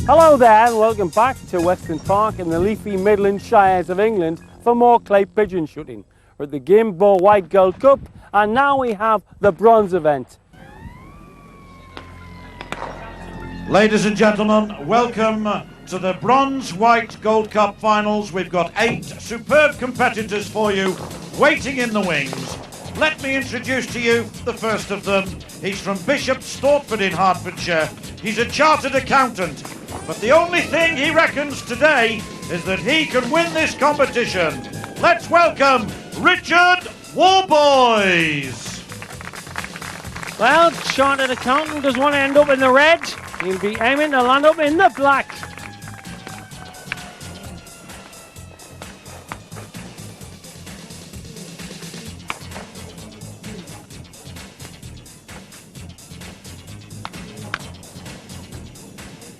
Hello there and welcome back to Western Park in the leafy Midland Shires of England for more clay pigeon shooting. We're at the Gamebore White Gold Cup and now we have the bronze event. Ladies and gentlemen, welcome to the Bronze White Gold Cup finals. We've got 8 superb competitors for you waiting in the wings. Let me introduce to you the first of them. He's from Bishop's Stortford in Hertfordshire. He's a chartered accountant, but the only thing he reckons today is that he can win this competition. Let's welcome Richard Warboys. Well, chartered accountant does want to end up in the red. He'll be aiming to land up in the black.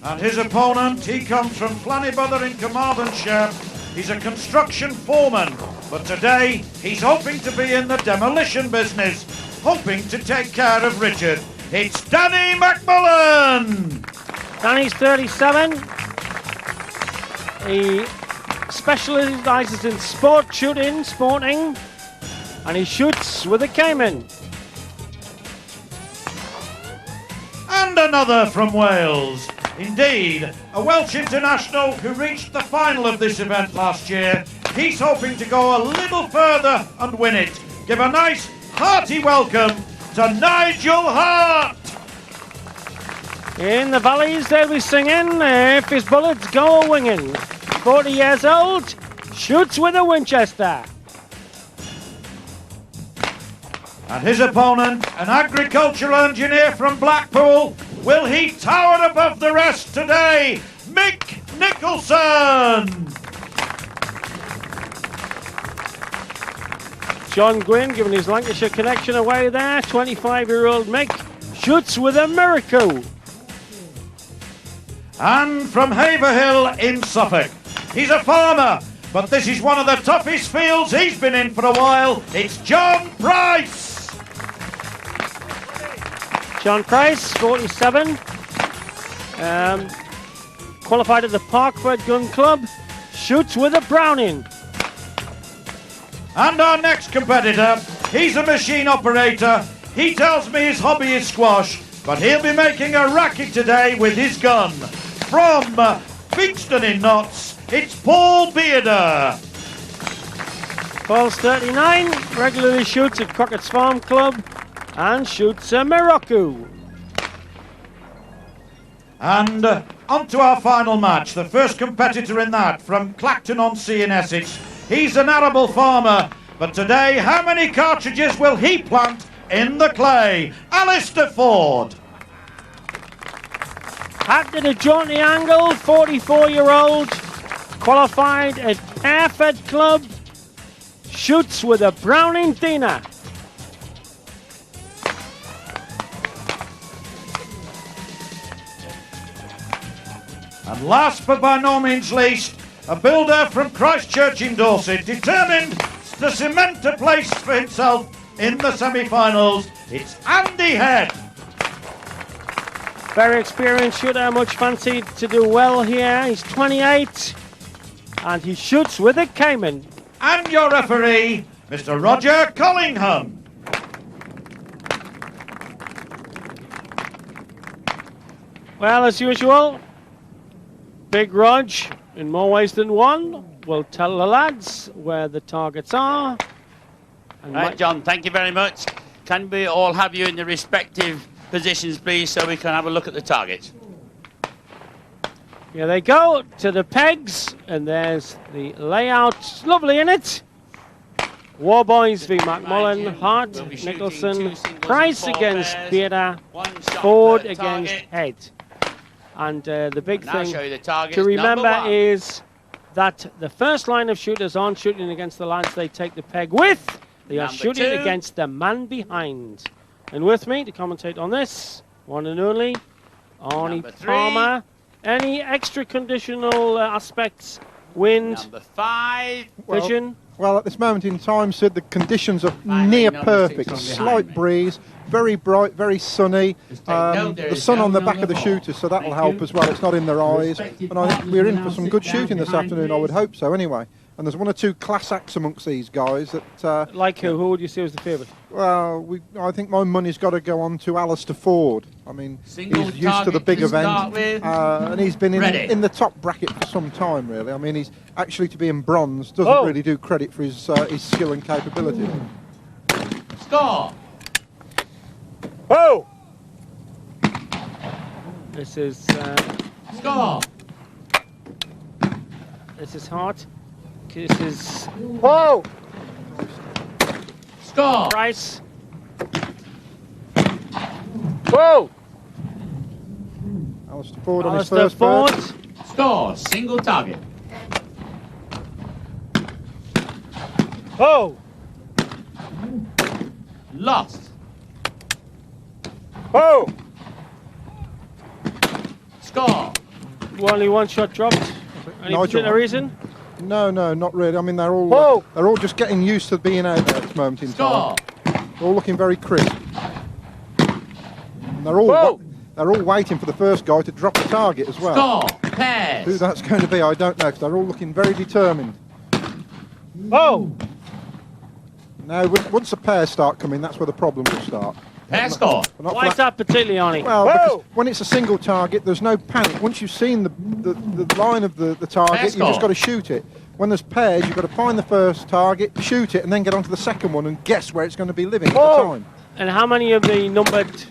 And his opponent, he comes from Flannybother in Carmarthenshire. He's a construction foreman, but today he's hoping to be in the demolition business, hoping to take care of Richard. It's Danny McMullen! Danny's 37. He specialises in sporting, and he shoots with a Cayman. And another from Wales. Indeed, a Welsh international who reached the final of this event last year. He's hoping to go a little further and win it. Give a nice, hearty welcome to Nigel Hart. In the valleys they'll be singing, if his bullets go a-winging. 40 years old, shoots with a Winchester. And his opponent, an agricultural engineer from Blackpool. Will he tower above the rest today? Mick Nicholson! John Gwynn giving his Lancashire connection away there. 25-year-old Mick shoots with a miracle. And from Haverhill in Suffolk. He's a farmer, but this is one of the toughest fields he's been in for a while. It's John Price! John Price, 47, qualified at the Parkford Gun Club, shoots with a Browning. And our next competitor, he's a machine operator. He tells me his hobby is squash, but he'll be making a racket today with his gun. From Bingston in Notts, it's Paul Bearder. Paul's 39, regularly shoots at Crockett's Farm Club, and shoots a Morocco. And on to our final match, the first competitor in that from Clacton-on-Sea in Essex. He's an arable farmer, but today how many cartridges will he plant in the clay? Alistair Ford. Hacked at a jaunty angle, 44-year-old, qualified at Hereford Club, shoots with a Browning Dina. And last but by no means least, a builder from Christchurch in Dorset, determined to cement a place for himself in the semi-finals. It's Andy Head. Very experienced shooter, much fancied to do well here. He's 28 and he shoots with a Cayman. And your referee, Mr. Roger Collingham. Well, as usual, Big Rog, in more ways than one, will tell the lads where the targets are. And right, John, thank you very much. Can we all have you in the respective positions, please, so we can have a look at the targets? Here they go, to the pegs, and there's the layout. Lovely, isn't it? Warboys v McMullen, Hart, Nicholson, Price against Bearder, Ford against Head. And the big thing to remember is that the first line of shooters aren't shooting against the lines they take the peg with. They are shooting against the man behind. And with me to commentate on this, one and only, Arnie Palmer. Any extra conditional aspects? Wind, number 5, vision? Well, at this moment in time, Sid, the conditions are near perfect. A slight breeze, very bright, very sunny. The sun on the back of the shooters, so that'll help as well. It's not in their eyes. And I think we're in for some good shooting this afternoon, I would hope so anyway. And there's one or two class acts amongst these guys that... like who? Who would you say was the favourite? Well, I think my money's got to go on to Alistair Ford. I mean, he's used to the big event, and he's been in the top bracket for some time, really. I mean, he's actually to be in bronze doesn't really do credit for his skill and capability. Score! Oh! This is... Score! This is hard. This is... Whoa! Score! Price. Whoa! Alistair Ford on his Alistair first Ford. bird. Score! Single target. Oh! Lost. Oh! Score! Only one shot dropped. Any particular reason? No, not really. I mean, they're all just getting used to being out there at this moment in time. They're all looking very crisp. And they're all waiting for the first guy to drop the target as well. Score! Pairs. Who that's going to be, I don't know, because they're all looking very determined. Oh! Now, once the pairs start coming, that's where the problem will start. Pair score. Why is that particularly, Arnie? Well, because when it's a single target, there's no panic. Once you've seen the line of the target, you've just got to shoot it. When there's pairs, you've got to find the first target, shoot it, and then get onto the second one and guess where it's going to be living at the time. And how many of the numbered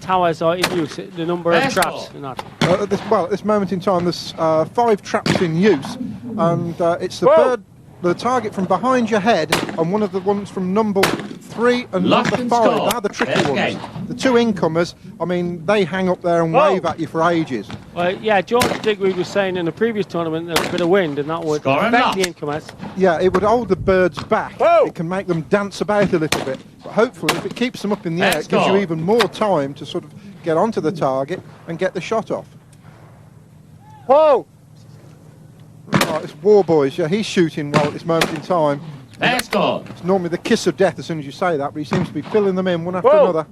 towers are in use? The number of traps? Not. At this moment in time, there's 5 traps in use, and it's the target from behind your head, and one of the ones from number 3 and number 5. They're the tricky ones. The 2 incomers, I mean, they hang up there and wave at you for ages. Well, yeah, George Digweed was saying in the previous tournament there was a bit of wind, and that would affect the incomers. Yeah, it would hold the birds back. It can make them dance about a little bit. But hopefully, if it keeps them up in the air, it gives you even more time to sort of get onto the target and get the shot off. Whoa! Oh, it's War Boys. Yeah, he's shooting well at this moment in time. Pair score. It's normally the kiss of death as soon as you say that, but he seems to be filling them in one after another.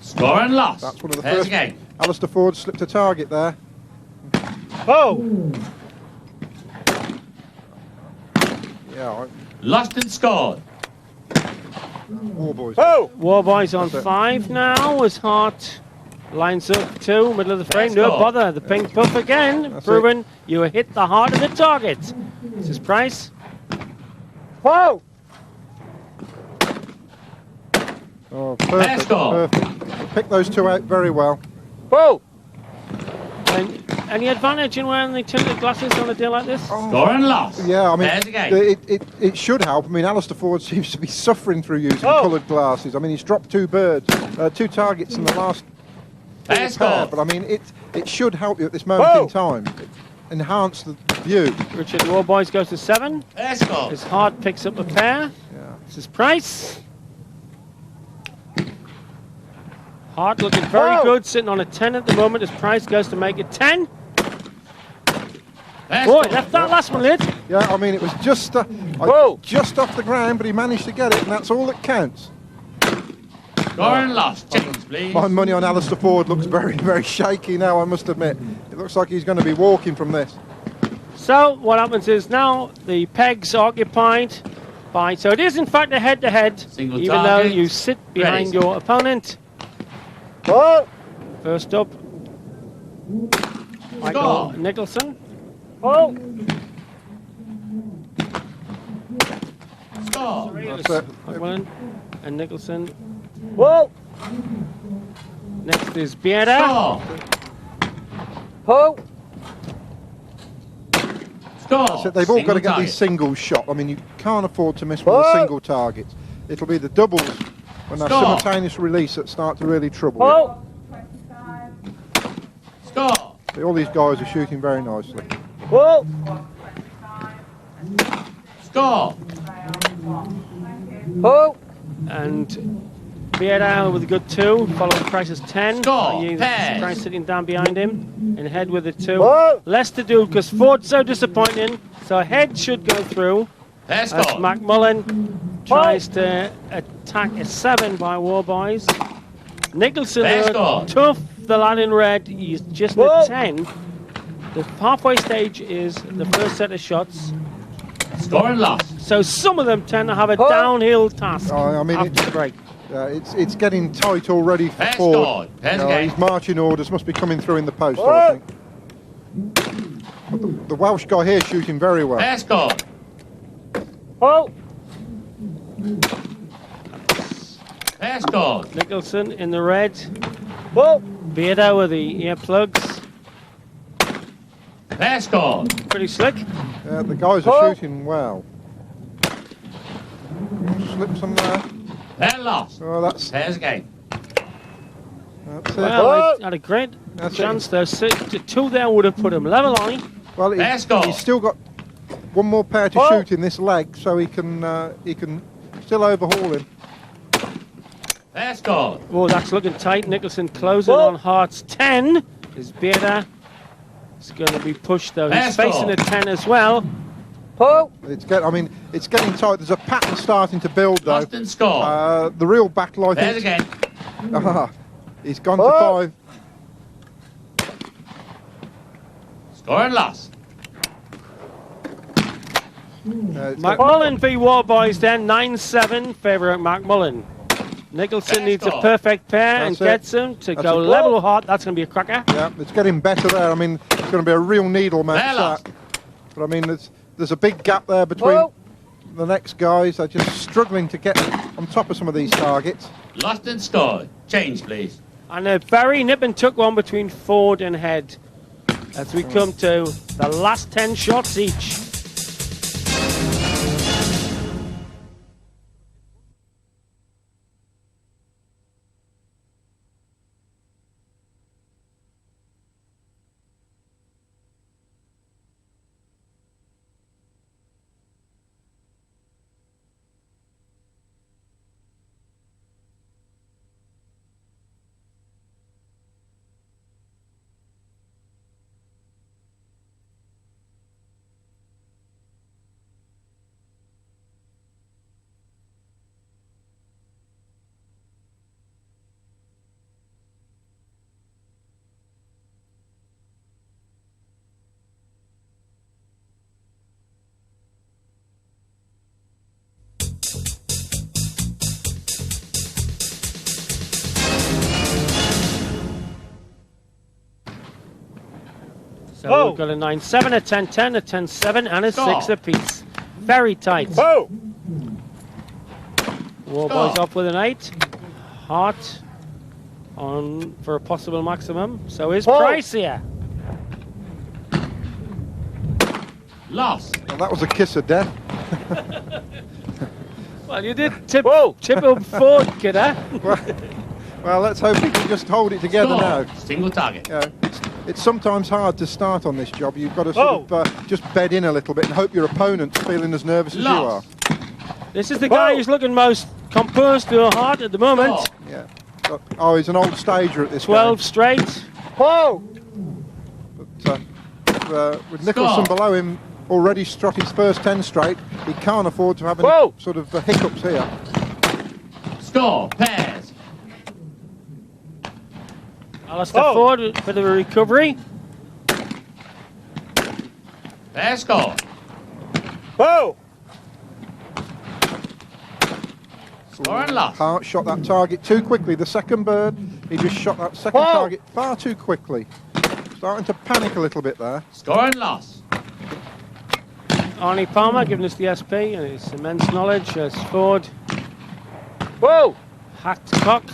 Score and loss. That's one of the first. Again. Alistair Ford slipped a target there. Oh! Yeah. Lost and scored. War Boys. Oh! War Boys on 5 now as Hart lines up 2, middle of the frame. No bother. The pink puff again, proving you hit the heart of the target. This is Price. Whoa! Oh, perfect. Perfect. Pick those 2 out very well. Whoa! And any advantage in wearing the tinted glasses on a day like this? Score and loss. Yeah, I mean, it should help. I mean, Alistair Ford seems to be suffering through using coloured glasses. I mean, he's dropped 2 birds, 2 targets in the last pair, but I mean, it should help you at this moment in time. Enhance the view. Richard War Boys goes to 7. His Hart picks up a pair. Yeah. This is Price. Hart looking very good, sitting on a 10 at the moment as Price goes to make it 10. Boy, left that last one lit. Yeah, I mean, it was just just off the ground, but he managed to get it, and that's all that counts. Score and loss. Chickens, please. My money on Alistair Ford looks very, very shaky now, I must admit. It looks like he's going to be walking from this. So what happens is now the pegs are occupied by, so it is in fact a head-to-head, even though you sit behind your opponent. First up, Michael Nicholson. Score. That's it. And Nicholson. Next is Bieda. Score. So they've all got to get these singles shot. I mean, you can't afford to miss with the single targets. It'll be the doubles when they're simultaneous release that start to really trouble you. Score. See, all these guys are shooting very nicely. Score. And Vieira with a good 2, following Price's 10. Score, Price sitting down behind him, and Head with a 2. Whoa. Less to do because Ford's so disappointing, so Head should go through. Fair As score. McMullen tries to attack a 7 by Warboys. Nicholson, Fair score. tough, the lad in red, he's just Whoa. a 10. The halfway stage is the first set of shots. Score and loss. So some of them tend to have a Whoa. downhill task I mean, after the break. it's getting tight already for Fair Ford. score. Fair game. His marching orders must be coming through in the post, I Whoa. think. But the Welsh guy here shooting very well. Fair score. Oh. Fair score. Nicholson in the red. Whoa. Beardo with the earplugs. Fair score. Pretty slick. The guys are Oh. shooting well. Slips on there. Fair loss. Oh, that's Fair's game. it. Well, had a great That's chance though. So, 2 there would have put him level, Arnie. Well, Fair score. he's still got one more pair to Oh. shoot in this leg, so he can still overhaul him. Fair score. Oh, that's looking tight. Nicholson closing Whoa. on Hearts 10. Is Bearda. It's going to be pushed though. He's Fair facing score. a 10 as well. Oh. It's getting tight. There's a pattern starting to build though. Lost and score. The real battle, I Fair's think. again. He's gone Oh. to 5. Score and loss. It's got- McMullen v Warboys then. 9-7. Favourite McMullen. Nicholson Fair needs a score. perfect pair and That's it. gets him to That's go it. level with Hart. That's going to be a cracker. yeah, it's getting better there. I mean, it's going to be a real needle match. Fair loss. That. But I mean, there's a big gap there between Whoa. the next guys. They're just struggling to get on top of some of these targets. Lost and scored. Change, please. And Barry Nippon took one between Ford and Head as we come to the last 10 shots each. So Whoa. we've got a 9-7, a 10-10, a 10-7, and a Score. 6 apiece. Very tight. Oh. Warboys Score. off with an 8. Hart on for a possible maximum. So is Oh. Price here. Loss. Well, that was a kiss of death. Well, you did tip Whoa. up Ford, kidder. Well, let's hope he can just hold it together Score. now. Single target. Yeah, it's sometimes hard to start on this job. You've got to Oh. sort of just bed in a little bit and hope your opponent's feeling as nervous as you are. Loss. This is the guy Whoa. who's looking most composed to a Hart at the moment. Score. Yeah. Oh, he's an old stager at this 12 game. straight. Oh. But, with Nicholson Score. below him already struck his first 10 straight, he can't afford to have any Whoa. sort of hiccups here. Score. Pairs. Alistair Oh. Ford for the recovery. Fair score. Oh. Score and loss. Hart shot that target too quickly. The second bird, he just shot that second Whoa. target far too quickly. Starting to panic a little bit there. Score and loss. Arnie Palmer giving us the SP and his immense knowledge as Ford Whoa. hacked cocked.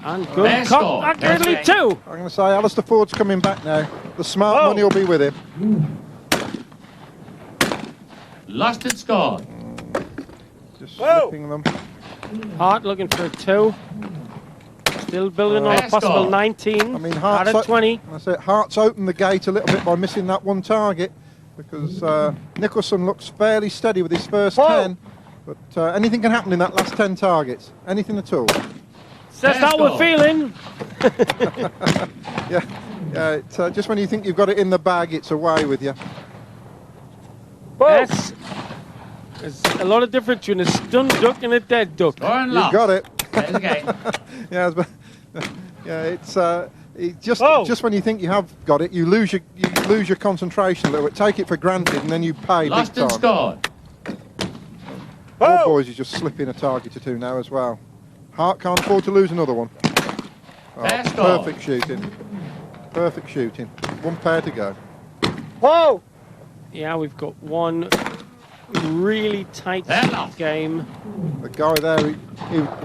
And good Fair cock score. accurately Fair too. I'm going to say Alistair Ford's coming back now. The smart Whoa. money will be with him. Lost and scored. Just Whoa. slipping them. Hart looking for a 2. Still building on a Fair possible score. 19 I mean, out of 20. That's it. Hart's opened the gate a little bit by missing that one target because Nicholson looks fairly steady with his first Whoa. 10. But anything can happen in that last 10 targets. Anything at all. Says that we're feeling. Yeah, just when you think you've got it in the bag, it's away with you. Yes. There's a lot of difference between a stunned duck and a dead duck. You've got it. There's the game. It's just when you think you have got it, you lose your concentration a little bit. Take it for granted, and then you pay Lost big and time. scored. Our boys is just slipping a target or two now as well. Hart can't afford to lose another one. Fair score. Perfect shooting. Perfect shooting. One pair to go. Whoa! Yeah, we've got one really tight game. The guy there,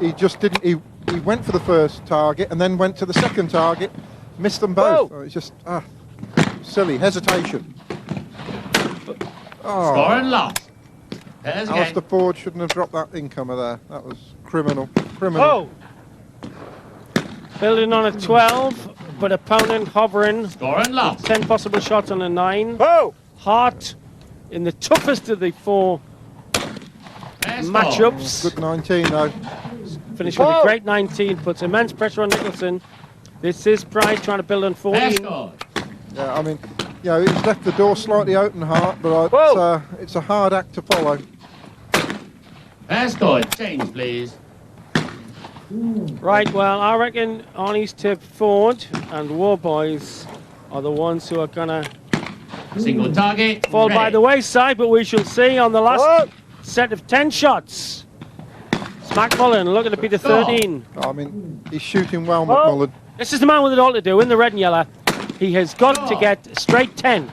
he just didn't. He went for the first target and then went to the second target, missed them both. Whoa. Oh, it's just silly hesitation. Oh. Score and loss. There's the Alistair game. Ford shouldn't have dropped that incomer there. That was criminal. Criminal. Whoa! Building on a 12, but opponent hovering. Score and loss. 10 possible shots on a 9. Whoa! Hart in the toughest of the 4 Fair score. matchups. Good 19 though. Finished with a great 19, puts immense pressure on Nicholson. This is Price trying to build on Fair 14. score. Yeah, I mean, he's left the door slightly open, Hart, but it's a hard act to follow. Fair score. Change, please. Right, well, I reckon Arnie's tip forward and War Boys are the ones who are going to Single target. fall by ready. the wayside, but we shall see on the last set of 10 shots. McMullen looking to be the 13. I mean, he's shooting well, McMullen. This is the man with it all to do in the red and yellow. He has got to get straight 10.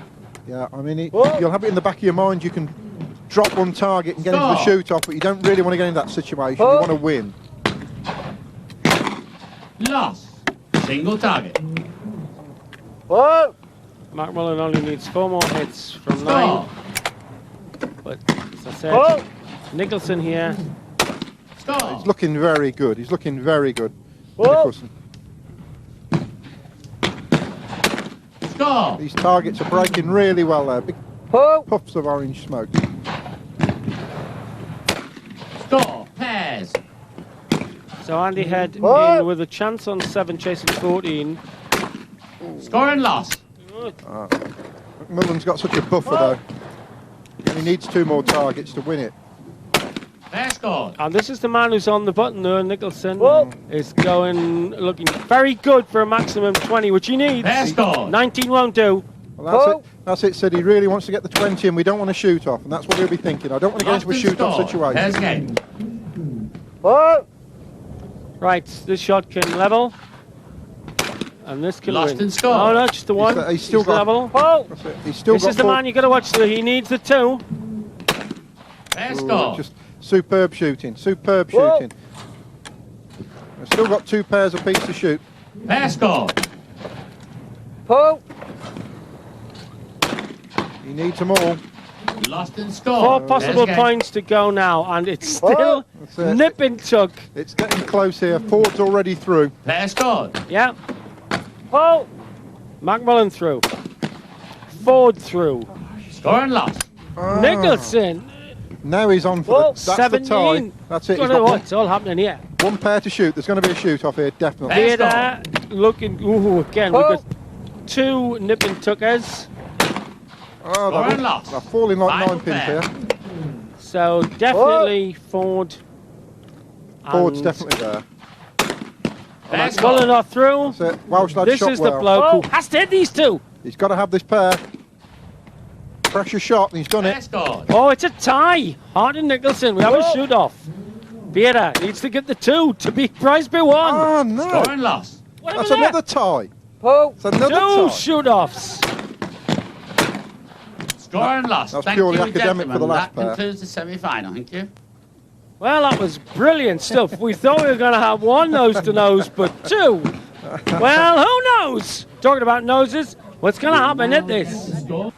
Yeah, I mean, you'll have it in the back of your mind. You can drop one target and get into the shoot-off, but you don't really want to get into that situation. You want to win. Loss. Single target. Whoa! McMullen only needs 4 more hits from Score. 9. But as I said, Whoa! Nicholson here. Score. He's looking very good. He's looking very good. Whoa. Nicholson. Score. These targets are breaking really well there. Big Whoa! puffs of orange smoke. Score. Pairs. So Andy Head Whoa. in with a chance on 7, chasing 14. Score and loss. McMullen's got such a buffer though. He needs 2 more targets to win it. Fair score. And this is the man who's on the button there. Nicholson Whoa. is looking very good for a maximum 20, which he needs. Fair score. 19 won't do. Well, that's Whoa. it. That's it, Sid. He really wants to get the 20 and we don't want to shoot off, and that's what he'll be thinking. I don't want to get Lost into a and shoot-off score. situation. There's game. Whoa! Right, this shot can level. And this can Lost win. and score. Oh, no, just the one. He's still got- level. Whoa! That's it. He's still This got is the 4. man you got to watch. He needs the 2. Fair Ooh, score. just superb shooting. Superb Whoa. shooting. I've still got 2 pairs apiece to shoot. Fair score. Whoa! He needs them all. Lost and score. 4 possible There's game. points to go now, and it's still Whoa. That's it. nip and tuck. It's getting close here. Ford's already through. Fair score. Yeah, Whoa! McMullen through. Ford through. Score and loss. Nicholson, Now he's on for Whoa. that's the 17. tie. That's it. He's Got got what's all happening here? one pair to shoot. There's going to be a shoot-off here, definitely. Fair Theatre looking. Ooh, again, we've Whoa. got 2 nip and tuckers. Oh, Score and loss. they're falling like Final 9 pins pair. here. So definitely Ford. Ford's and definitely there. Fair McMullen score. are through. That's it. Welsh lad This shot is the well. bloke who has to hit these 2. He's got to have this pair. Pressure shot, and he's done Fair it. score. Oh, it's a tie. Hart and Nicholson. We have a Whoa. shoot off. Vieira needs to get the 2 to beat Price by 1. Oh, no. Score and loss. What That's happened another tie. Whoa! It's another 2 tie. shoot offs. Score and loss. That's Thank purely you, academic for the gentlemen. last That pair. concludes the semi-final. Thank you. Well, that was brilliant stuff. We thought we were going to have 1 nose-to-nose, but 2. Well, who knows? Talking about noses, what's going to happen at this?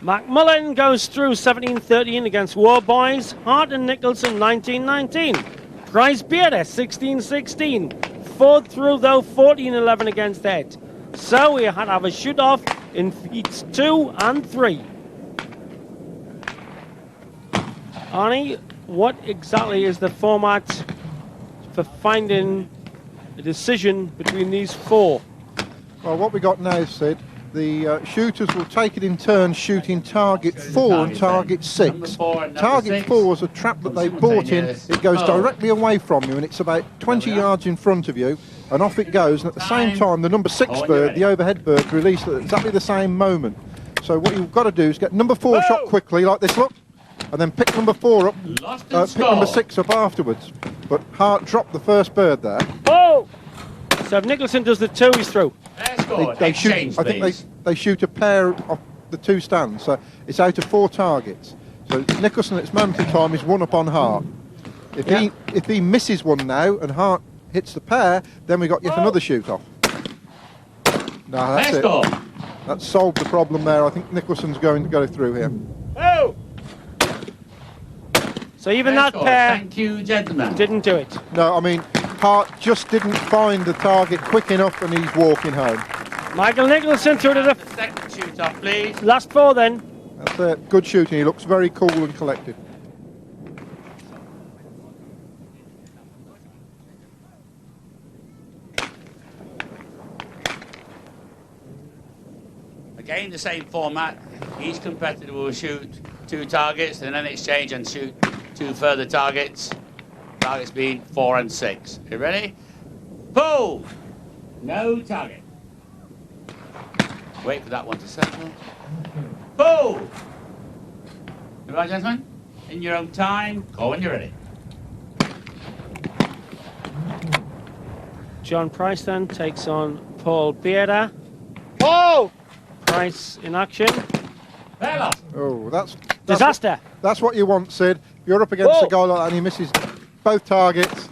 McMullen goes through 17-13 against War Boys. Hart and Nicholson 19-19. Price Bearder 16-16. Ford through, though, 14-11 against Head. So we had to have a shoot-off in feats 2 and 3. Arnie, what exactly is the format for finding a decision between these four? Well, what we got now, Sid, the shooters will take it in turn shooting target 4 and target 6. Target 4 is a trap that they bought in. It goes directly away from you, and it's about 20 yards in front of you, and off it goes. And at the same time, the number 6 bird, the overhead bird, released at exactly the same moment. So what you've got to do is get number 4 shot quickly, like this, look, and then pick number 4 up, pick number 6 up afterwards. But Hart dropped the first bird there. Oh! So if Nicholson does the 2, he's through. They shoot, I think they shoot a pair of the 2 stands, so it's out of 4 targets. So Nicholson at this moment in time is 1 up on Hart. If he misses one now and Hart hits the pair, then we got yet another shoot off. No, that's it. That solved the problem there. I think Nicholson's going to go through here. Oh! So even that pair Thank you, gentlemen. didn't do it. No, I mean, Hart just didn't find the target quick enough and he's walking home. Michael Nicholson through to the Second shoot off, please. last 4 then. That's it. Good shooting. He looks very cool and collected. Again, the same format. Each competitor will shoot 2 targets and then exchange and shoot 2 further targets. Targets being 4 and 6. You ready? Pull! No target. Wait for that one to settle. Pull! You right, gentlemen? In your own time. Call when you're ready. John Price then takes on Paul Bearder. Oh! Price in action. Fair loss. Oh, that's Disaster. That's what you want, Sid. You're up against Whoa. a guy like that and he misses both targets.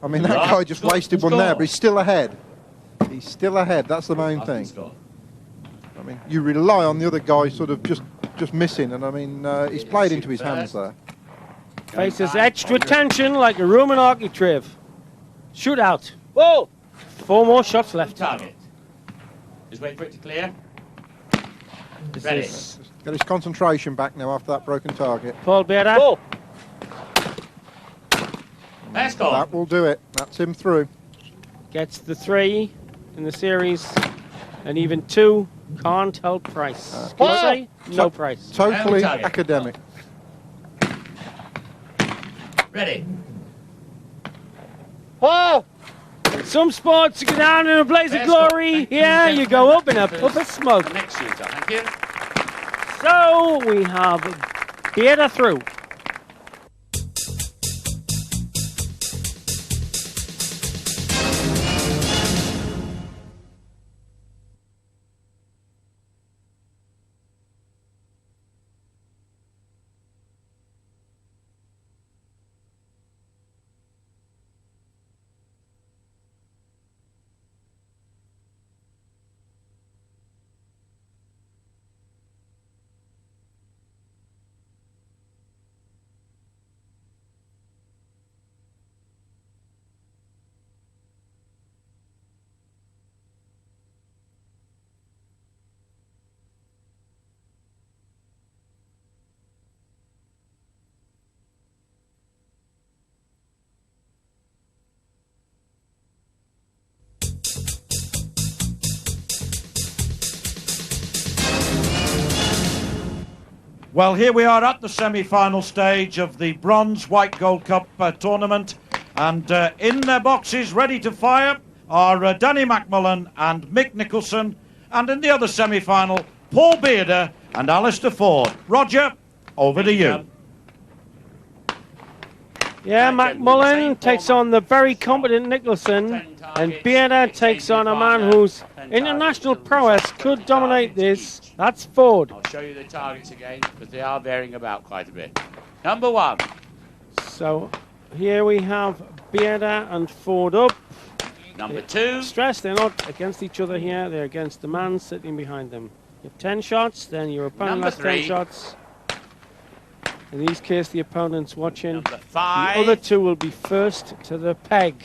I mean, that guy just wasted one there, but he's still ahead. He's still ahead. That's the main thing. I mean, you rely on the other guy sort of just missing, and I mean, he's played into his hands there. Faces etched with tension like a Roman architrave. Shootout. Whoa! 4 more shots left. Target. Just wait for it to clear. This Ready. is Get his concentration back now after that broken target. Paul Bearder. Whoa! Let's go. That will do it. That's him through. Gets the 3 in the series, and even 2 can't help Price. Can you Whoa. say? No Price. Totally target. academic. Ready. Oh! Some sports you go down in a blaze of Let's go. glory. Thank you, Here you gentlemen. go up in a puff of smoke. The next shooter. Thank you. So we have Bearder through. Well, here we are at the semi-final stage of the Bronze White Gold Cup tournament, and in their boxes ready to fire are Danny McMullen and Mick Nicholson, and in the other semi-final, Paul Bearder and Alistair Ford. Roger, over to you. Yeah, McMullen takes on the very competent Nicholson, and Bearder takes on a man whose international prowess could dominate this. That's Ford. I'll show you the targets again because they are varying about quite a bit. Number 1. So here we have Bearder and Ford up. Number 2. Stress, they're not against each other here, they're against the man sitting behind them. You have 10 shots, then your opponent Number has 10 3. shots. In this case, the opponent's watching. Number The 5. other 2 will be first to the peg.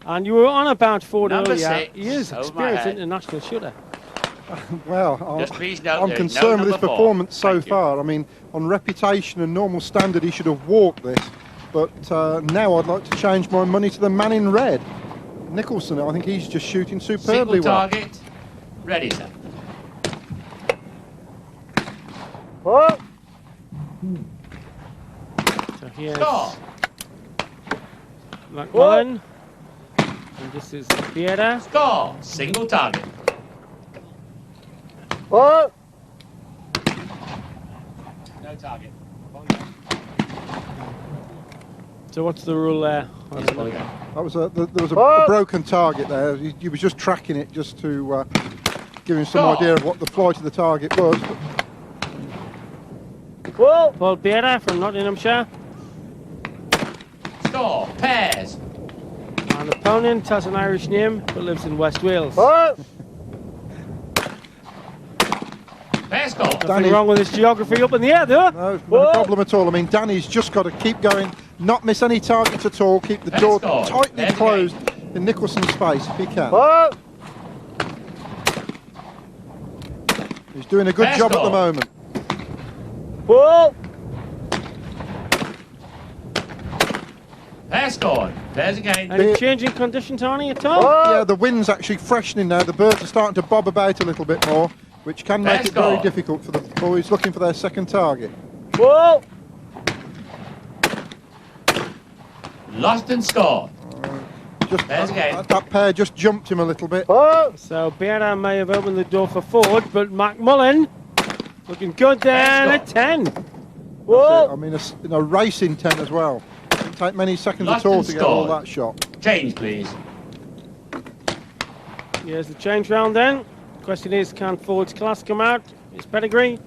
And you were on about Ford Number earlier. 6, He is over my experienced head. international shooter. Well, Just please note I'm there's concerned no with his number 4. performance so Thank you. far. I mean, on reputation and normal standard, he should have walked this. But now I'd like to change my money to the man in red. Nicholson, I think he's just shooting superbly Single well. target. Ready, sir. Pull. So here's Score. McMullen. And this is Vieira. Score. Single target. Pull. No target. So what's the rule there? Yes, well, yeah. That was there was a broken target there. He was just tracking it just to give him some Score. idea of what the flight of the target was. Pull. Paul Vieira from Nottinghamshire. Score. Pairs. An opponent has an Irish name but lives in West Wales. Pull. Pair score. Nothing Danny- wrong with his geography up in the air, though. No problem at all. I mean, Danny's just got to keep going, not miss any targets at all, keep the door Let's go. tightly Let's closed in Nicholson's face if he can. Pull. He's doing a good Let's job at go. the moment. Pull. Pair scored. Pairs again. Any changing conditions, Arnie, at all? Pull. Yeah, the wind's actually freshening now. The birds are starting to bob about a little bit more, which can make Let's it very go. difficult for the boys looking for their second target. Pull. Lost and scored. Just There's a game. that pair just jumped him a little bit. Pull. So Vieira may have opened the door for Ford, but McMullen looking good there Let's at 10. That's it. Pull. I mean, a racing 10 as well. Didn't take many seconds Lost at all and to get all scored. that shot. Change, please. Here's the change round then. Question is, can Ford's class come out? His pedigree?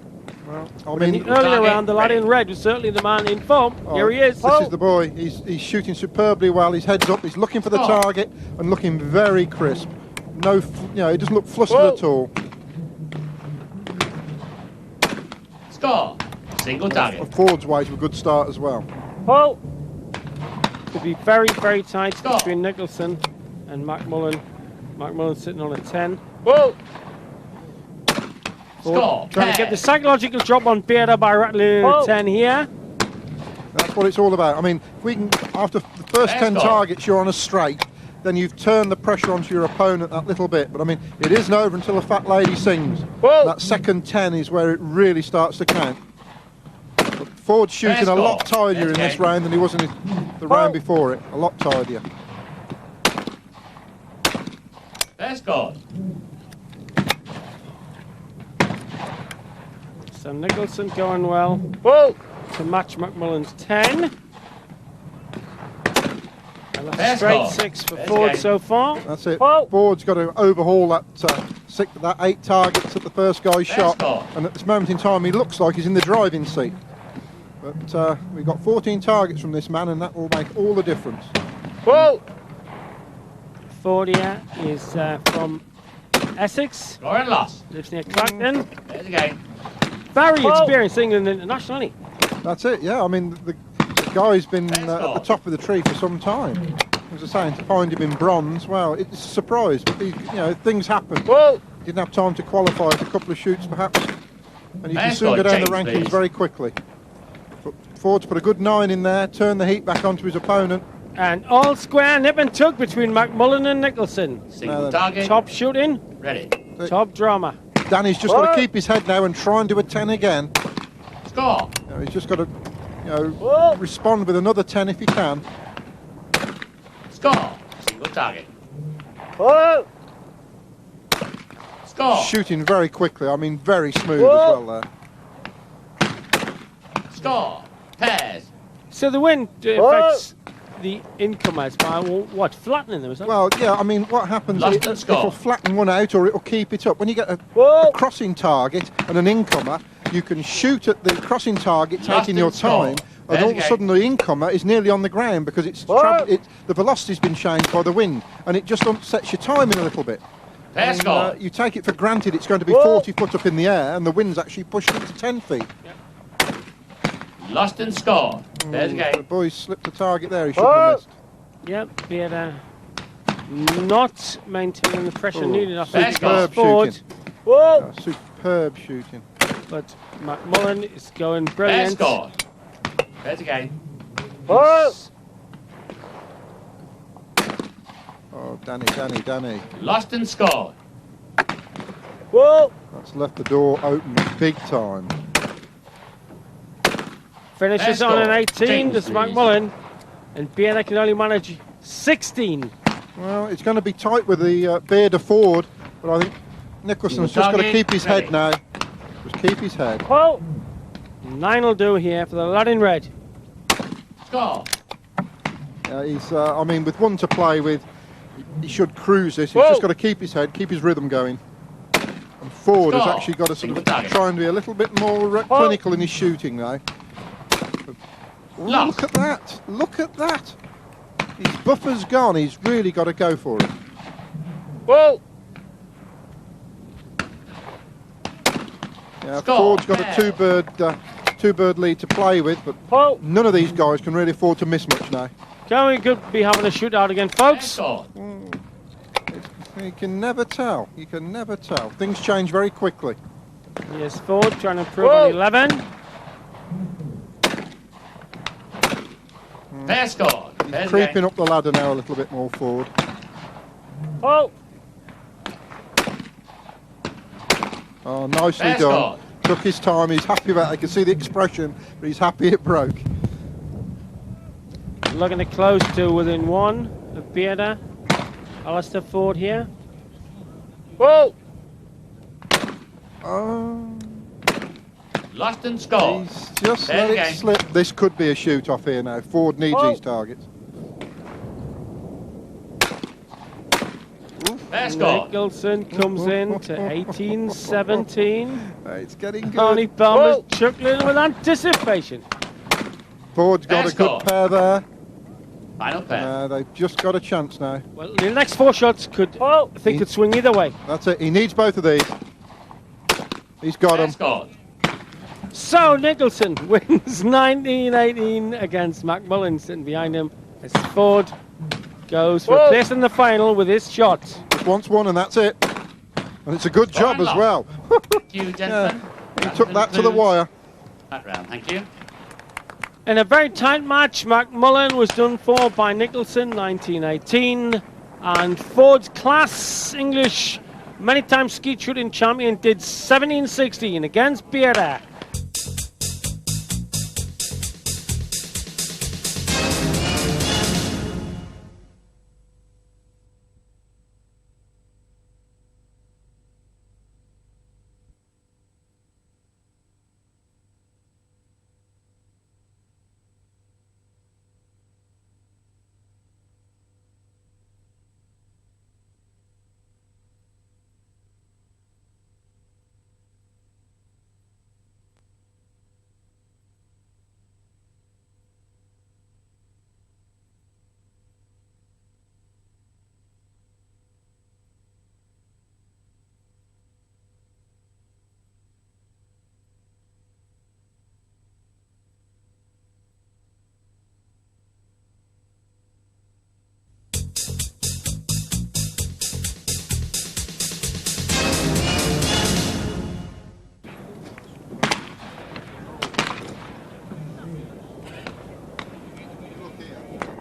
I In mean, the earlier target round, the lad ready. in red was certainly the man in form. Here he is. This is the boy. He's shooting superbly well. His head's up. He's looking for the Oh. target and looking very crisp. No, he doesn't look flustered Oh. at all. Score. Single target. Ford's way to a good start as well. Pull. Could be very, very tight Score. between Nicholson and McMullen. McMullen sitting on a 10. Pull. Score. Trying to get the Pairs. psychological drop on Vieira by rattling Oh. a 10 here. That's what it's all about. I mean, if we can, after the first Let's 10 go. targets, you're on a straight. Then you've turned the pressure onto your opponent that little bit. But I mean, it isn't over until the fat lady sings. Whoa. That second 10 is where it really starts to count. But Ford's shooting Let's a go. lot tidier in Let's this go. round than he was in the round before it. A lot tidier. Pair scored. So Nicholson going well Pull. to match McMullen's 10. And that's Pair a straight score. 6 for There's Ford the game. so far. That's it. Well- Ford's got to overhaul that that 8 targets that the first guy shot. score. And at this moment in time, he looks like he's in the driving seat. But we've got 14 targets from this man, and that will make all the difference. Pull. Ford here is from Essex, Score and loss. lives near Clacton. There's again. Very Well- experienced England international, isn't he? That's it, yeah. I mean, the guy's been Let's at go. the top of the tree for some time. As I say, to find him in bronze, well, it's a surprise. But things happen. Pull. Didn't have time to qualify for a couple of shoots, perhaps. And you can Let's soon go, go down James, the rankings please. very quickly. But Ford's put a good 9 in there, turned the heat back onto his opponent. And all square nip and tug between McMullen and Nicholson. Single No, target. Top shooting, Ready. top drama. Danny's just got What? to keep his head now and try and do a 10 again. Score. He's just got to What? respond with another 10 if he can. Score. Single target. Pull. Score. Shooting very quickly, I mean very smooth What? as well there. Score. Pairs. So the wind What? affects the incomers by what? Flattening them, is that? Well, yeah, I mean, what happens Lost is and score. it'll flatten one out or it'll keep it up. When you get a What? crossing target and an incomer, you can shoot at the crossing target, Lost taking your and score. time, There's and all a of a game. sudden the incomer is nearly on the ground because What? the velocity's been changed by the wind, and it just upsets your timing a little bit. Pair And, score. you take it for granted it's going to be What? 40 foot up in the air, and the wind's actually pushing it to 10 feet. Lost and score. There's The again. boy slipped the target there, he shouldn't have What? missed. Yep, Vieira not maintaining the pressure Oh, needed. I Pair think score. against Ford. shooting. Whoa! Superb shooting. But McMullen is going Fair brilliant. score. There's again. Whoa! Oh, Danny. Lost and scored. Whoa! That's left the door open big time. Finishes Fair on an score. 18 to Change, McMullen. And Bearder can only manage 16. Well, it's going to be tight with the Bearder forward, but I think Nicholson's just got to keep his head now. Just keep his head. Whoa! 9 will do here for the lad in red. Score. I mean, with one to play with, he should cruise this. He's Whoa. just got to keep his head, keep his rhythm going. And Ford has Score. actually got to sort of Single target. try and be a little bit more clinical in his shooting now. Oh, Lost. look at that! Look at that! His buffer's gone. He's really got to go for it. Whoa! Yeah, Score. Ford's got Fair. a two-bird lead to play with, but Whoa! none of these guys can really afford to miss much now. We could be having a shootout again, Fair folks. score. You can never tell. You can never tell. Things change very quickly. Here's Ford trying to improve Whoa. on 11. Fair score. He's There's creeping again. up the ladder now a little bit more forward. Whoa! Oh, nicely Fair done. score. Took his time. He's happy about it. I can see the expression, but he's happy it broke. Looking to close to within 1 of Bearder. Alistair Ford here. Whoa! Oh, Lost and scored. he's just There's let it again. slip. This could be a shoot off here now. Ford needs Oh. these targets. Fair score. Nicholson comes in to 18-17. It's getting Arnie good. Palmer's Whoa. chuckling with anticipation. Ford's got Fair a good score. pair there. Final pair. They've just got a chance now. Well, the next 4 shots could Whoa! could swing either way. That's it. He needs both of these. He's got Fair them. scored. So Nicholson wins 19-18 against McMullen, sitting behind him as Ford goes for a Whoa. place in the final with his shot. Just wants one, and that's it. And it's a good job as Fine well. Thank you, gentlemen. He took that to the wire. That round. Thank you. In a very tight match, McMullen was done for by Nicholson, 1918, and Ford's class English many times skeet shooting champion did 17-16 against Bearder.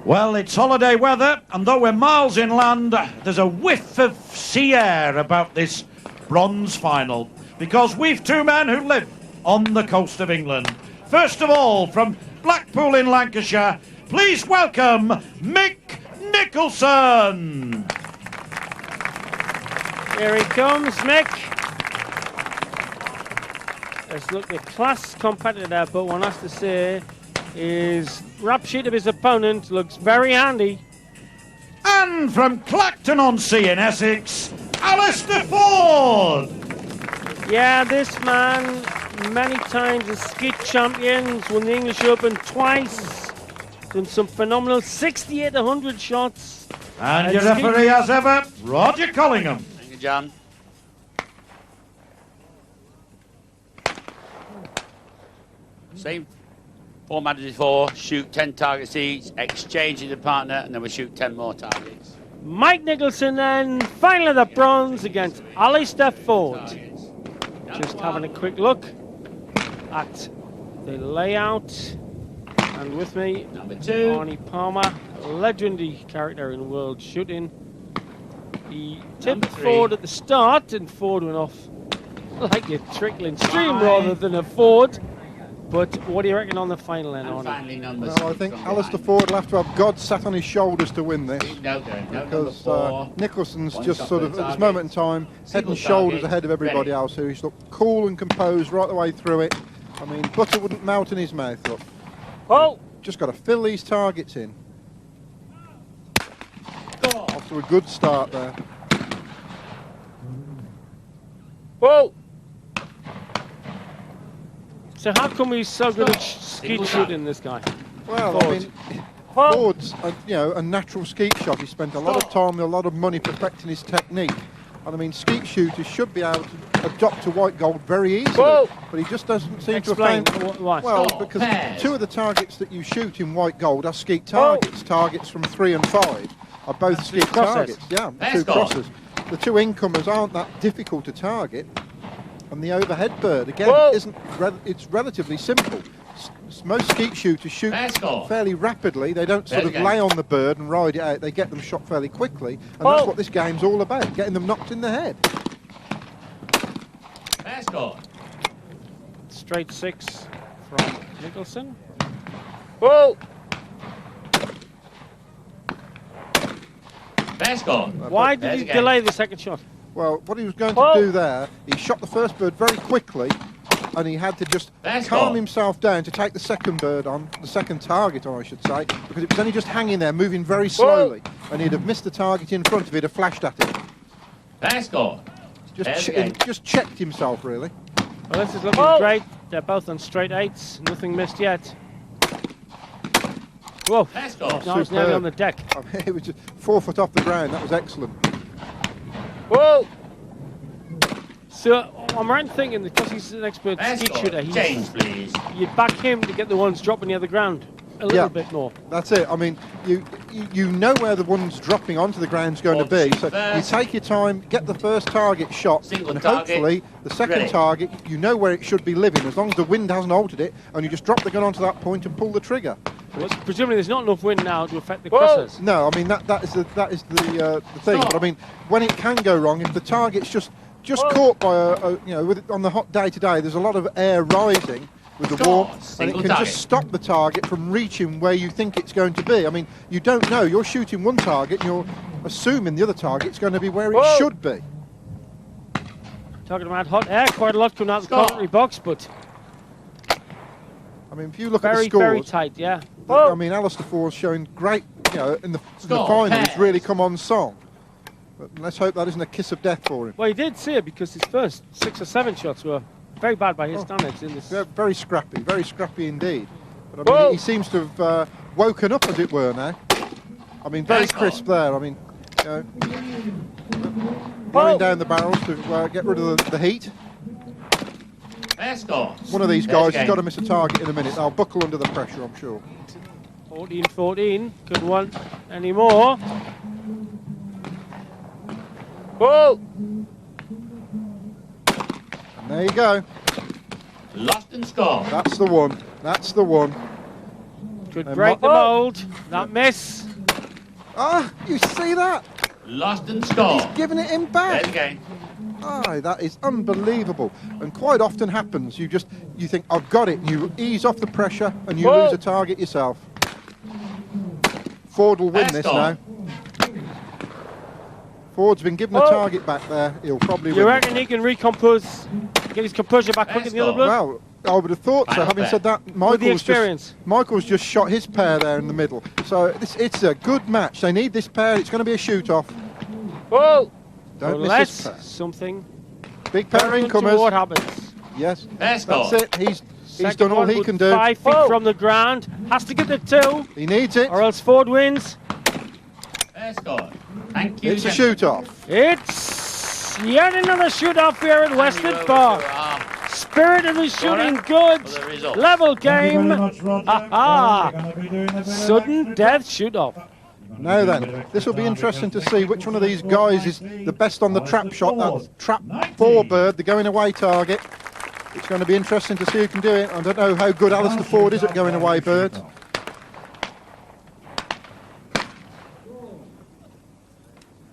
Well, it's holiday weather, and though we're miles inland, there's a whiff of sea air about this bronze final, because we've 2 men who live on the coast of England. First of all, from Blackpool in Lancashire, please welcome Mick Nicholson. Here he comes, Mick. Let's look at the class competitor, but one has to say his rap sheet of his opponent looks very handy. And from Clacton-on-Sea in Essex, Alistair Ford. Yeah, this man, many times a skid champion, won the English Open twice, done some phenomenal 68-100 shots. And your referee as ever, Roger Collingham. Thank you, John. Same format as before. Shoot 10 targets each, exchange with the partner, and then we shoot 10 more targets. Mike Nicholson then, final of the bronze against Alistair Ford. Targets. Just having a quick look at the layout. And with me, Number 2. Arnie Palmer, a legendary character in world shooting. He tipped Number 3. forward at the start, and Ford went off like a trickling stream rather than a Ford. But what do you reckon on the final end, And Arnie? finally, number Well, 6 I think from Alistair behind. Ford will have to have God sat on his shoulders to win this. No, number Because 4. Nicholson's One just shot sort per of, at this target. moment in time, head Single and shoulders target. ahead of everybody Ready. else. So he's looked cool and composed right the way through it. I mean, butter wouldn't melt in his mouth. Look, Halt. just got to fill these targets in. Score. Off to a good start there. Halt. So how come he's so good at skeet Single shooting, this guy? Well, Ford. I mean, Halt. Ford's a natural skeet shot. He spent a lot of time and a lot of money perfecting his technique. And I mean, skeet shooters should be able to adopt to white gold very easily, Whoa. but he just doesn't seem Explain to have found. why. Well, Score. because Pairs. 2 of the targets that you shoot in white gold are skeet targets. Targets from 3 and 5 are both skeet crosses. targets. Yeah, Pair 2 score. crosses. The 2 incomers aren't that difficult to target, and the overhead bird again Whoa. isn't. It's relatively simple. Most skeet shooters shoot Pair score. fairly rapidly. They don't sort Fair of game. lay on the bird and ride it out. They get them shot fairly quickly, and that's Oh. what this game's all about: getting them knocked in the head. Pair score. Straight 6 from Nicholson. Halt. Fair score. Why did There's he a game. delay the second shot? Well, what he was going to Oh. do there, he shot the first bird very quickly, and he had to just That's calm gone. himself down to take the second bird on, the second target on, I should say, because it was only just hanging there, moving very slowly, and he'd have missed the target in front of it, have flashed at it. Fair score. Just, There's the game. just checked himself, really. Well, this is looking Oh. great. They're both on straight 8s. Nothing missed yet. Whoa. Fair score. Now it's nearly Superb. on the deck. I mean, it was just 4 foot off the ground. That was excellent. Halt. So I'm right in thinking that because he's an expert Fair skeet score. shooter, Change, please. you'd back him to get the ones dropping near the ground a little Yeah. bit more. That's it. I mean, you know where the one's dropping onto the ground's going to be. So you First. take your time, get the first target shot, Single and target. hopefully the second Ready. target, you know where it should be living, as long as the wind hasn't altered it, and you just drop the gun onto that point and pull the trigger. Well, presumably there's not enough wind now to affect the Whoa. crossers. No, I mean that is the thing. Stop. But I mean, when it can go wrong, if the target's just Whoa. caught by on the hot day today, there's a lot of air rising with the Score. warmth, and it Single can target. just stop the target from reaching where you think it's going to be. I mean, you don't know. You're shooting one target, and you're assuming the other target's going to be where Whoa. it should be. Talking about hot air, quite a lot coming out of the Score. commentary box, but I mean, if you look at the very, scores, very tight, yeah. I mean, Alistair Ford's showing great, in the Score. final, he's Pairs. really come on song. But let's hope that isn't a kiss of death for him. Well, he did see it because his first 6 or 7 shots were very bad by his standards in this. Yeah, very scrappy indeed. But I mean, Whoa. he seems to have woken up, as it were, now. I mean, very Nice crisp ball. there. I mean, running down the barrels to get rid of the heat. Fair score. One of these There's guys the has game. got to miss a target in a minute. They'll buckle under the pressure, I'm sure. 14-14, couldn't want any more. Halt. And there you go. Lost and score. That's the one. That's the one. Could And break the Mo- mould. That miss. Ah, you see that? Lost and score. He's giving it him There's back. the game. Ah, that is unbelievable, and quite often happens. You think, I've got it, and you ease off the pressure, and you Whoa. lose a target yourself. Ford will win Let's this go. now. Ford's been given a Whoa. target back there. He'll probably You win. reckon he can recompose, get his composure back quick in the other blood? Well, I would have thought so. Final Having bet. said that, With the Michael's experience. just shot his pair there in the middle. So it's a good match. They need this pair. It's going to be a shoot-off. Halt. Don't miss Unless this pair. something Big pair of relevant to what incomers. happens. Yes, Fair score. that's it. He's Second done all one he with can do. 5 feet Whoa. from the ground. Has to get the 2, He needs it. or else Ford wins. Fair score. Thank you. It's a gentlemen. shoot-off. It's yet another shoot-off here at Hand Western you over Park. to our Spirit of the shooting good. for the result. Level Thank you game. very much, Roger. Ha-ha. We're going to be doing the Sudden death shoot-off. Now then, this will be interesting to see which one of these guys is the best on the trap shot. That trap 4 bird, the going away target. It's going to be interesting to see who can do it. I don't know how good Alistair Ford is at going away birds.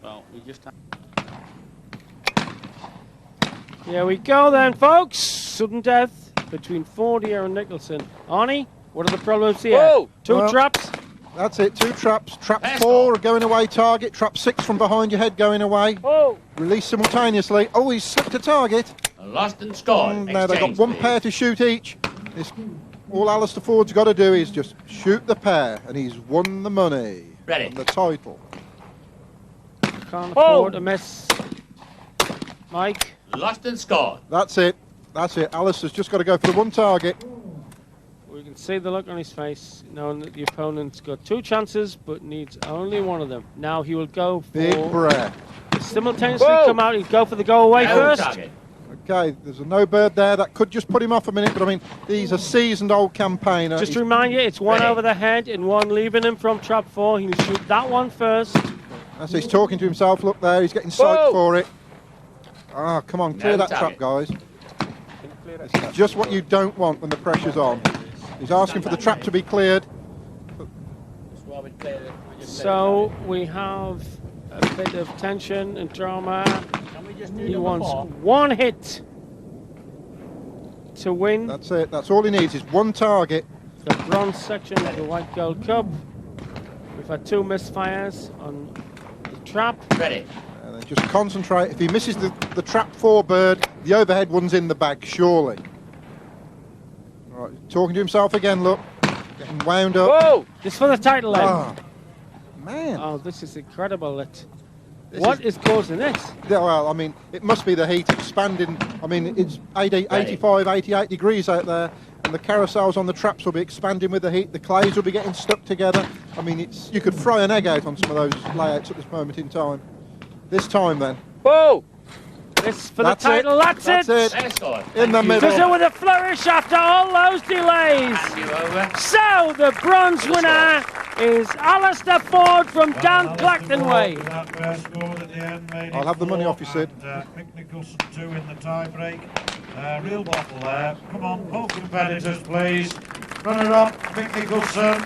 Well, we just have... Here we go then, folks. Sudden death between Ford here and Nicholson. Arnie, what are the problems here? Whoa. Two traps. That's it, 2 traps. Trap 4, a going away target. Trap 6 from behind your head going away. Oh. Release simultaneously. Oh, he's slipped a target. Lost and scored. Now they've got 1 pair to shoot each. All Alistair Ford's got to do is just shoot the pair, and he's won the money. Ready. And the title. Can't afford a miss. Mike. Lost and scored. That's it. That's it. Alistair's just got to go for the 1 target. We can see the look on his face, knowing that the opponent's got 2 chances, but needs only 1 of them. Now he will go for... Big breath. Simultaneously come out, he'd go for the go away first. Target. Okay, there's a no bird there. That could just put him off a minute, but I mean, he's a seasoned old campaigner. Just to remind you, it's 1 over the head and 1 leaving him from trap 4. He'll shoot that one first. As he's talking to himself, look there, he's getting psyched for it. Ah, come on, clear that trap, guys. This is just what you don't want when the pressure's on. He's asking for the trap to be cleared. So we have a bit of tension and drama. He wants 1 hit to win That's it, that's all he needs is 1 target. the bronze section of the White Gold Cup. We've had 2 misfires on the trap. Ready. And then just concentrate. If he misses the trap 4 bird, the overhead one's in the bag, surely. Right, talking to himself again, look. Getting wound up. Whoa. Just for the title then. Ah, man. Oh, this is incredible. What is causing this? Yeah, well, I mean, it must be the heat expanding. I mean, it's 85, 88 degrees out there, and the carousels on the traps will be expanding with the heat. The clays will be getting stuck together. I mean, you could fry an egg out on some of those layouts at this moment in time. This time, then. Whoa. This for the title. That's it. Let's go. In the middle. Does it with a flourish after all those delays. Hand you over. So the bronze winner is Alistair Ford from down Clacton Way. I'll have the money off you, Sid. Mick Nicholson 2 in the tie break. Real bottle there. Come on, both competitors, please. Runner-up, Mick Nicholson.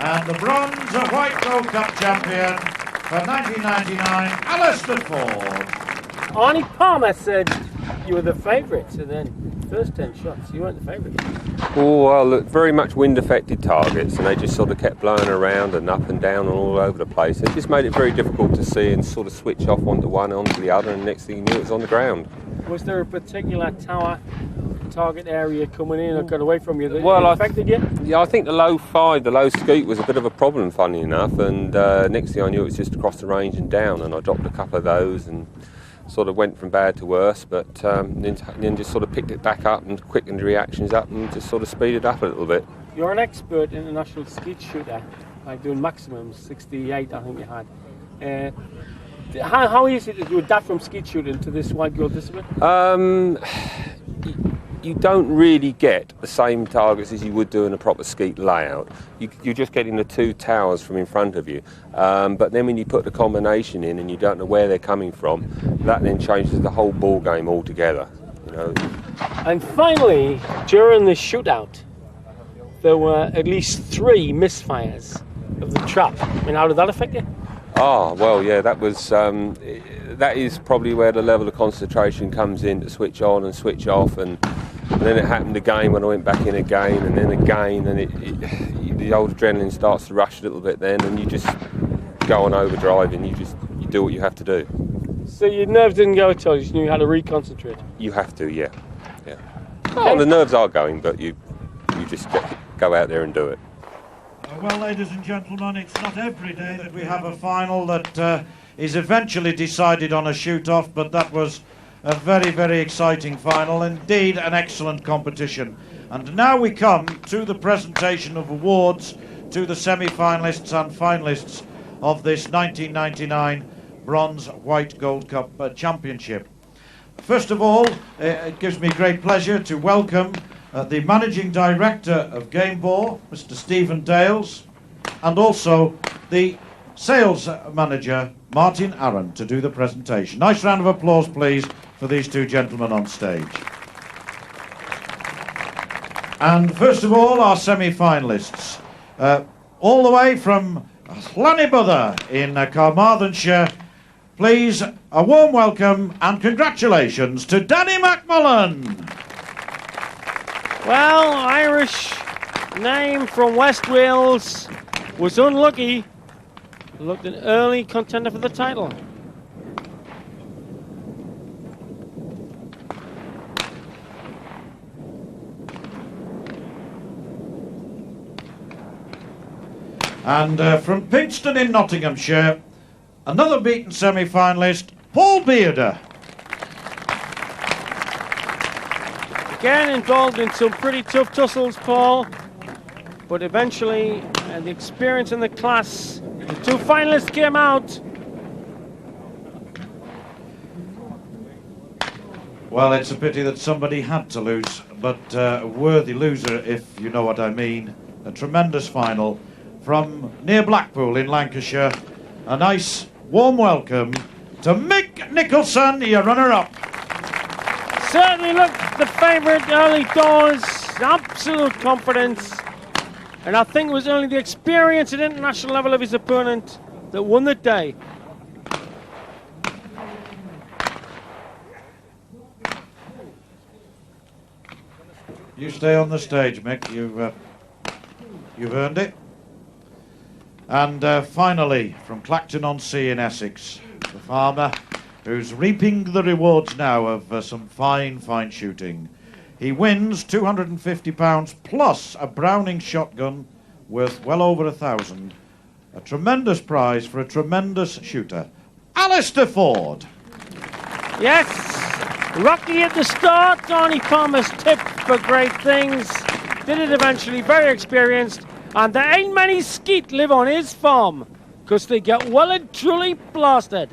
And the bronze White Gold Cup champion for 1999, Alistair Ford. Arnie Palmer said you were the favourite, and then first 10 shots, you weren't the favourite. Oh, well, look, very much wind-affected targets, and they just sort of kept blowing around and up and down and all over the place. It just made it very difficult to see and sort of switch off onto one, onto the other, and next thing you knew, it was on the ground. Was there a particular tower target area coming in or got away from you that Well, affected you? Yeah, I think the low 5, the low scoot was a bit of a problem, funny enough, and next thing I knew, it was just across the range and down, and I dropped a couple of those and sort of went from bad to worse, but then just sort of picked it back up and quickened the reactions up and just sort of speeded up a little bit. You're an expert international skeet shooter, like doing maximums, 68 I think you had. How easy is it to adapt from skeet shooting to this white gold discipline? You don't really get the same targets as you would do in a proper skeet layout. You're just getting the 2 towers from in front of you. But then when you put the combination in and you don't know where they're coming from, that then changes the whole ball game altogether. You know. And finally, during the shootout, there were at least 3 misfires of the trap. I mean, how did that affect you? Ah, well, yeah, that was that is probably where the level of concentration comes in to switch on and switch off, and then it happened again when I went back in again, and then again, and the old adrenaline starts to rush a little bit then, and you just go on overdrive, and you do what you have to do. So your nerves didn't go at all, you just knew how to reconcentrate? You have to, yeah. Oh, the nerves are going, but you just go out there and do it. Well, ladies and gentlemen, it's not every day that we have a final that is eventually decided on a shoot-off, but that was a very, very exciting final. Indeed, an excellent competition. And now we come to the presentation of awards to the semi-finalists and finalists of this 1999 Bronze White Gold Cup Championship. First of all, it gives me great pleasure to welcome the Managing Director of Gamebore, Mr. Stephen Dales, and also the Sales Manager Martin Aaron to do the presentation. Nice round of applause, please, for these two gentlemen on stage. And first of all, our semi-finalists. All the way from Llanybother in Carmarthenshire, please, a warm welcome and congratulations to Danny McMullen. Well, Irish name from West Wales was unlucky. Looked an early contender for the title. And from Pinxton in Nottinghamshire, another beaten semi-finalist, Paul Bearder. Again involved in some pretty tough tussles, Paul, but eventually the experience in the class, the two finalists came out. Well, it's a pity that somebody had to lose, but a worthy loser, if you know what I mean. A tremendous final from near Blackpool in Lancashire. A nice warm welcome to Mick Nicholson, your runner-up. Certainly looked the favourite early doors, absolute confidence, and I think it was only the experience at international level of his opponent that won the day. You stay on the stage, Mick. You've earned it. And finally, from Clacton-on-Sea in Essex, the farmer who's reaping the rewards now of some fine shooting. He wins £250 plus a Browning shotgun worth well over 1,000. A tremendous prize for a tremendous shooter. Alistair Ford. Yes, rocky at the start. Arnie Palmer's tipped for great things. Did it eventually, very experienced. And there ain't many skeet live on his farm, because they get well and truly blasted.